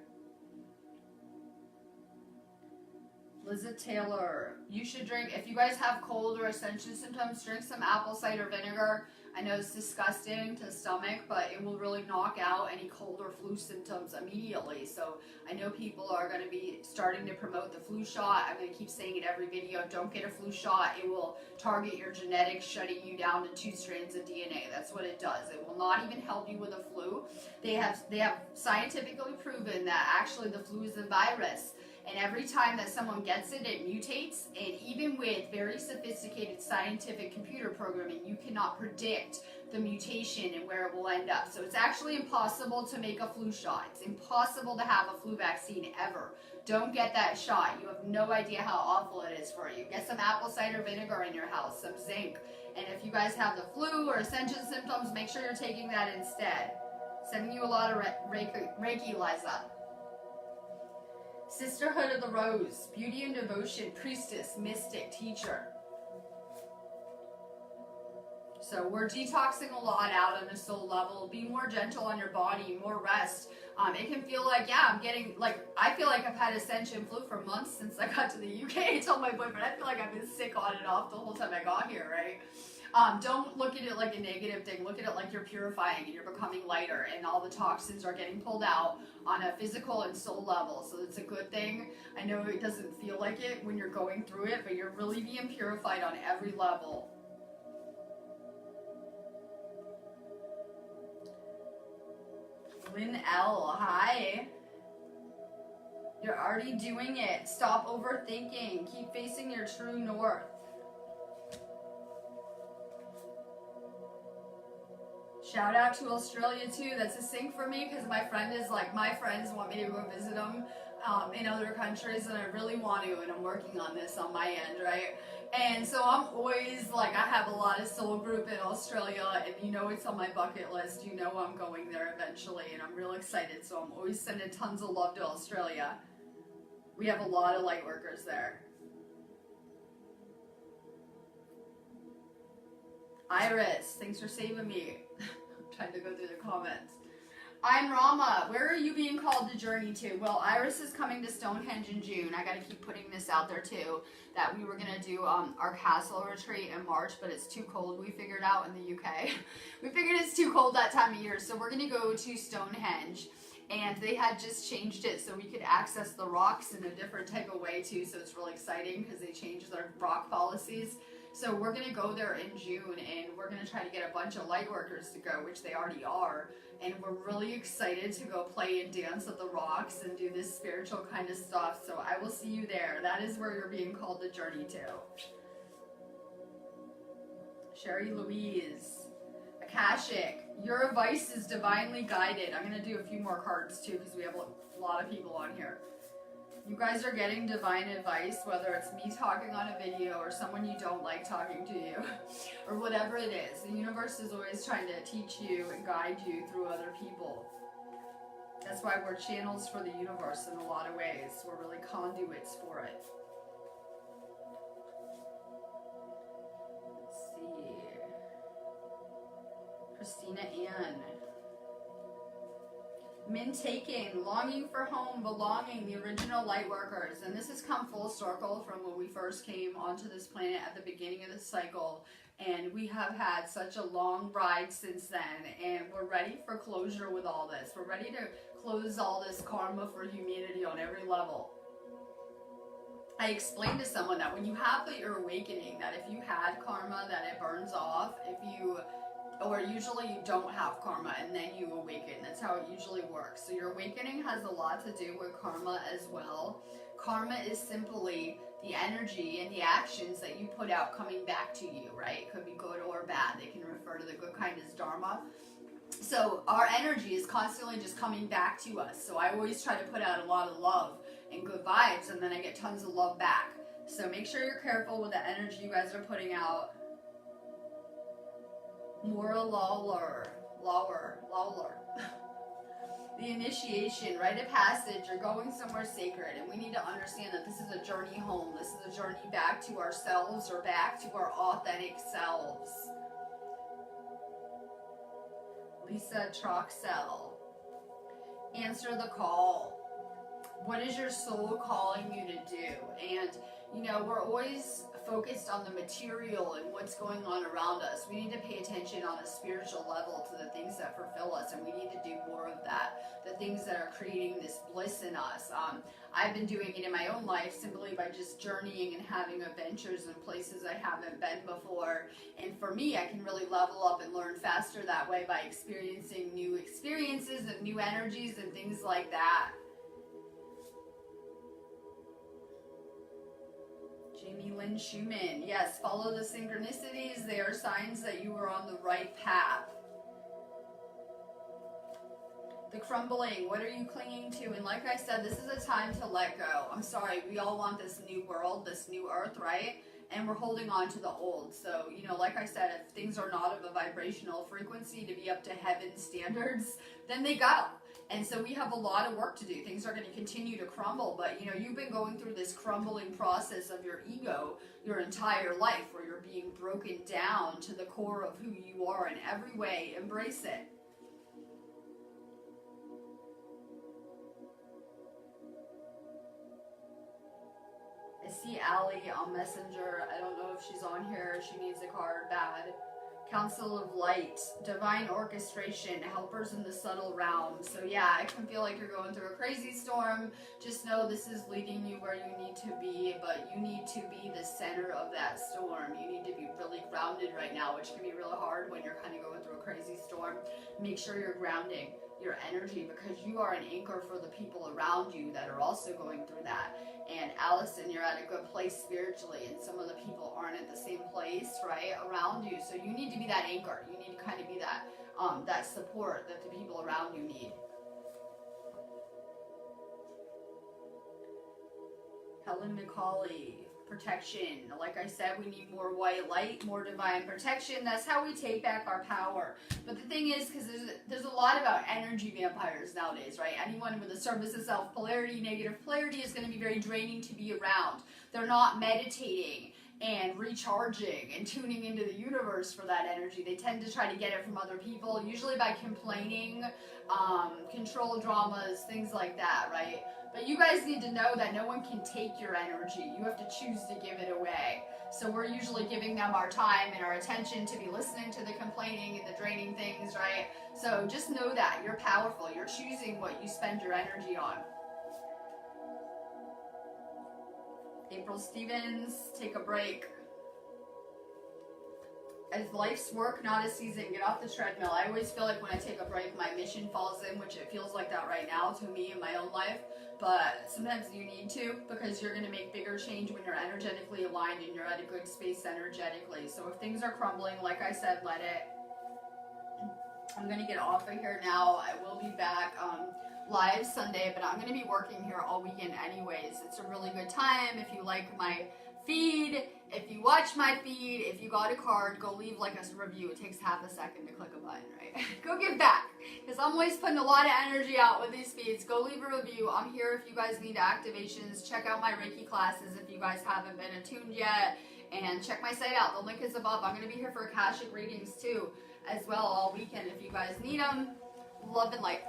Lizette Taylor, you should drink, if you guys have cold or ascension symptoms, drink some apple cider vinegar. I know it's disgusting to stomach, but it will really knock out any cold or flu symptoms immediately. So I know people are going to be starting to promote the flu shot. I'm going to keep saying it every video. Don't get a flu shot. It will target your genetics, shutting you down to 2 strands of DNA. That's what it does. It will not even help you with a flu. They have scientifically proven that actually the flu is a virus. And every time that someone gets it, it mutates. And even with very sophisticated scientific computer programming, you cannot predict the mutation and where it will end up. So it's actually impossible to make a flu shot. It's impossible to have a flu vaccine ever. Don't get that shot. You have no idea how awful it is for you. Get some apple cider vinegar in your house, some zinc. And if you guys have the flu or ascension symptoms, make sure you're taking that instead. Sending you a lot of Reiki, Liza. Sisterhood of the Rose, beauty and devotion, priestess, mystic, teacher. So we're detoxing a lot out on a soul level. Be more gentle on your body, more rest. It can feel like, yeah, I'm getting, like, I feel like I've had ascension flu for months since I got to the UK. I told my boyfriend, I feel like I've been sick on and off the whole time I got here, right? Don't look at it like a negative thing. Look at it like you're purifying and you're becoming lighter, and all the toxins are getting pulled out on a physical and soul level. So it's a good thing. I know it doesn't feel like it when you're going through it, but you're really being purified on every level. Lynn L, hi. You're already doing it. Stop overthinking. Keep facing your true north. Shout out to Australia too. That's a sync for me because my friend is like, my friends want me to go visit them in other countries, and I really want to, and I'm working on this on my end, right? And so I'm always like, I have a lot of soul group in Australia, and you know it's on my bucket list. You know I'm going there eventually, and I'm real excited. So I'm always sending tons of love to Australia. We have a lot of light workers there. Iris, thanks for saving me. I'm trying to go through the comments. I'm Rama. Where are you being called to journey to? Well, Iris is coming to Stonehenge in June. I got to keep putting this out there too, that we were going to do our castle retreat in March, but it's too cold, we figured out, in the UK. We figured it's too cold that time of year, so we're going to go to Stonehenge. And they had just changed it so we could access the rocks in a different type of way too, so it's really exciting because they changed their rock policies. So we're going to go there in June, and we're going to try to get a bunch of light workers to go, which they already are. And we're really excited to go play and dance at the rocks and do this spiritual kind of stuff. So I will see you there. That is where you're being called to journey to. Sherry Louise. Akashic. Your advice is divinely guided. I'm going to do a few more cards too because we have a lot of people on here. You guys are getting divine advice, whether it's me talking on a video or someone you don't like talking to you, or whatever it is. The universe is always trying to teach you and guide you through other people. That's why we're channels for the universe in a lot of ways. We're really conduits for it. Let's see. Christina Ann. Min taken, longing for home, belonging, the original light workers. And this has come full circle from when we first came onto this planet at the beginning of the cycle. And we have had such a long ride since then. And we're ready for closure with all this. We're ready to close all this karma for humanity on every level. I explained to someone that when you have your awakening, that if you had karma, that it burns off. Or usually you don't have karma and then you awaken. That's how it usually works. So your awakening has a lot to do with karma as well. Karma is simply the energy and the actions that you put out coming back to you, right? It could be good or bad. They can refer to the good kind as dharma. So our energy is constantly just coming back to us. So I always try to put out a lot of love and good vibes, and then I get tons of love back. So make sure you're careful with the energy you guys are putting out. Mora Lawler. The initiation, rite of passage, you're going somewhere sacred, and we need to understand that this is a journey home. This is a journey back to ourselves or back to our authentic selves. Lisa Troxell. Answer the call. What is your soul calling you to do? And, you know, we're always focused on the material and what's going on around us. We need to pay attention on a spiritual level to the things that fulfill us, and we need to do more of that. The things that are creating this bliss in us. I've been doing it in my own life simply by just journeying and having adventures in places I haven't been before. And for me, I can really level up and learn faster that way by experiencing new experiences and new energies and things like that. Jamie Lynn Schumann. Yes, follow the synchronicities. They are signs that you are on the right path. The crumbling. What are you clinging to? And like I said, this is a time to let go. I'm sorry. We all want this new world, this new earth, right? And we're holding on to the old. So, you know, like I said, if things are not of a vibrational frequency to be up to heaven's standards, then they go. And so we have a lot of work to do. Things are going to continue to crumble, but you know, you've been going through this crumbling process of your ego your entire life, where you're being broken down to the core of who you are in every way. Embrace it. I see Allie on Messenger. I don't know if she's on here. She needs a card bad. Council of Light, divine orchestration, helpers in the subtle realm. So yeah, I can feel like you're going through a crazy storm. Just know this is leading you where you need to be, but you need to be the center of that storm. You need to be really grounded right now, which can be really hard when you're kind of going through a crazy storm. Make sure you're grounding your energy, because you are an anchor for the people around you that are also going through that. And Allison, you're at a good place spiritually, and some of the people aren't at the same place, right, around you. So you need to be that anchor. You need to kind of be that that support that the people around you need. Helen McCauley, protection. Like I said, we need more white light, more divine protection. That's how we take back our power. But the thing is, because there's a lot about energy vampires nowadays, right? Anyone with a service of self polarity, negative polarity, is going to be very draining to be around. They're not meditating and recharging and tuning into the universe for that energy. They tend to try to get it from other people, usually by complaining, control dramas, things like that, right? But you guys need to know that no one can take your energy. You have to choose to give it away. So we're usually giving them our time and our attention to be listening to the complaining and the draining things, right? So just know that you're powerful. You're choosing what you spend your energy on. April Stevens, take a break. As life's work, not a season, get off the treadmill. I always feel like when I take a break, my mission falls in, which it feels like that right now to me in my own life. But sometimes you need to, because you're going to make bigger change when you're energetically aligned and you're at a good space energetically. So if things are crumbling, like I said, let it. I'm going to get off of here now. I will be back live Sunday, but I'm going to be working here all weekend anyways. It's a really good time. If you like my feed, if you watch my feed, if you got a card, go leave like a review. It takes half a second to click a button, right? Go give back, because I'm always putting a lot of energy out with these feeds. Go leave a review. I'm here if you guys need activations. Check out my Reiki classes if you guys haven't been attuned yet, and check my site out. The link is above. I'm going to be here for Akashic readings too as well all weekend if you guys need them. Love and light.